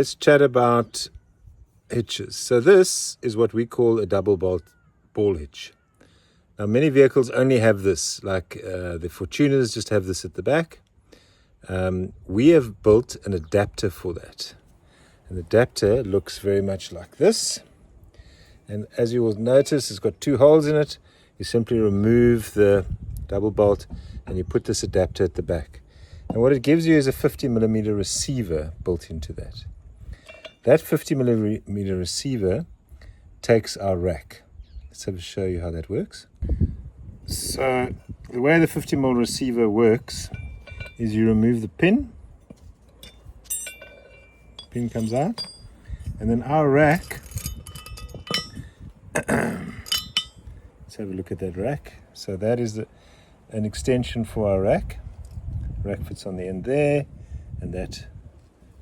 Let's chat about hitches. So this is what we call a double bolt ball hitch. Now many vehicles only have this, like the Fortuners just have this at the back. We have built an adapter for that. An adapter looks very much like this. And as you will notice, it's got two holes in it. You simply remove the double bolt and you put this adapter at the back. And what it gives you is a 50mm receiver built into that. That 50mm receiver takes our rack. Let's have a show you how that works. So the way the 50mm receiver works is you remove the pin. Pin comes out, and then our rack. Let's have a look at that rack. So that is an extension for our rack. Rack fits on the end there, and that is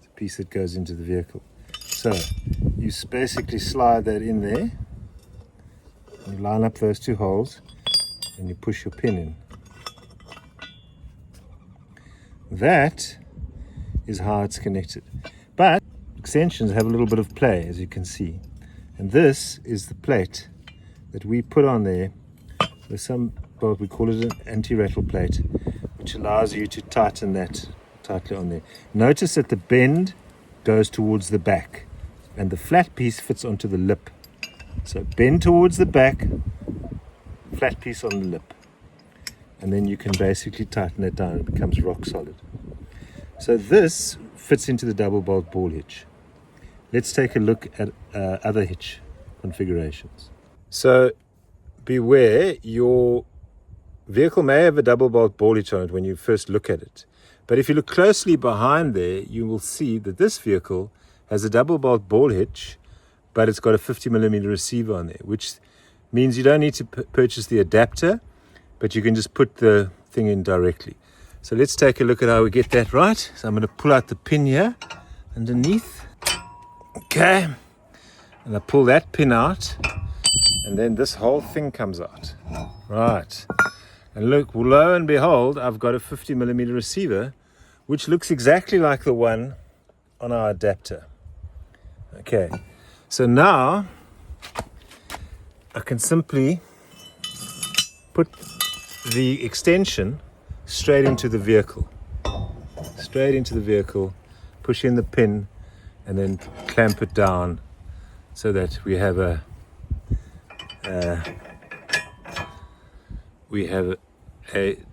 a piece that goes into the vehicle. So you basically slide that in there, and you line up those two holes, and you push your pin in. That is how it's connected. But extensions have a little bit of play, as you can see. And this is the plate that we put on there with some bolt. We call it an anti-rattle plate, which allows you to tighten that tightly on there. Notice that the bend goes towards the back and the flat piece fits onto the lip. So bend towards the back, flat piece on the lip. And then you can basically tighten it down. It becomes rock solid. So this fits into the double bolt ball hitch. Let's take a look at other hitch configurations. So beware, your vehicle may have a double bolt ball hitch on it when you first look at it. But if you look closely behind there, you will see that this vehicle has a double bolt ball hitch, but it's got a 50mm receiver on there, which means you don't need to purchase the adapter, but you can just put the thing in directly. So let's take a look at how we get that right. So I'm going to pull out the pin here underneath. Okay. And I pull that pin out, and then this whole thing comes out. Right. And look, lo and behold, I've got a 50mm receiver, which looks exactly like the one on our adapter. Okay. So now I can simply put the extension straight into the vehicle. Straight into the vehicle, push in the pin, and then clamp it down so that we have a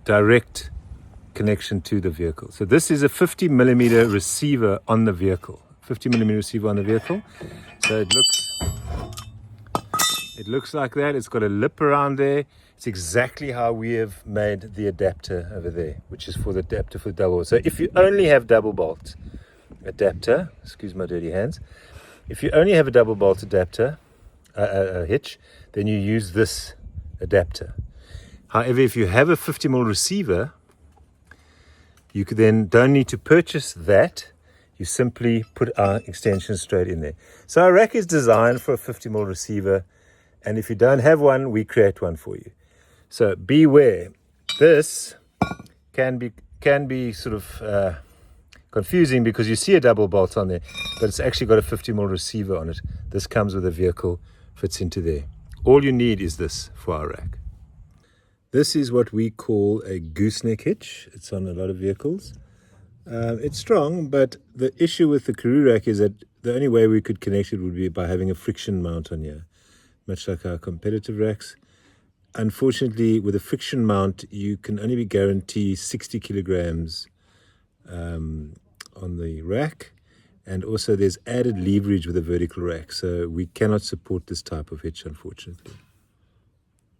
direct connection to the vehicle. So this is a 50mm receiver on the vehicle. 50mm receiver on the vehicle. So it looks like that. It's got a lip around there. It's exactly how we have made the adapter over there, which is for the adapter for the double. So if you only have double bolt adapter, excuse my dirty hands, if you only have a double bolt adapter, a hitch, then you use this adapter. However, if you have a 50mm receiver, you could then don't need to purchase that. You simply put our extension straight in there. So our rack is designed for a 50mm receiver, and if you don't have one, we create one for you. So beware. This can be sort of confusing because you see a double bolt on there, but it's actually got a 50mm receiver on it. This comes with a vehicle, fits into there. All you need is this for our rack. This is what we call a gooseneck hitch. It's on a lot of vehicles. It's strong, but the issue with the KarooRak is that the only way we could connect it would be by having a friction mount on here, much like our competitive racks. Unfortunately, with a friction mount, you can only be guaranteed 60 kilograms on the rack, and also there's added leverage with a vertical rack, so we cannot support this type of hitch, unfortunately.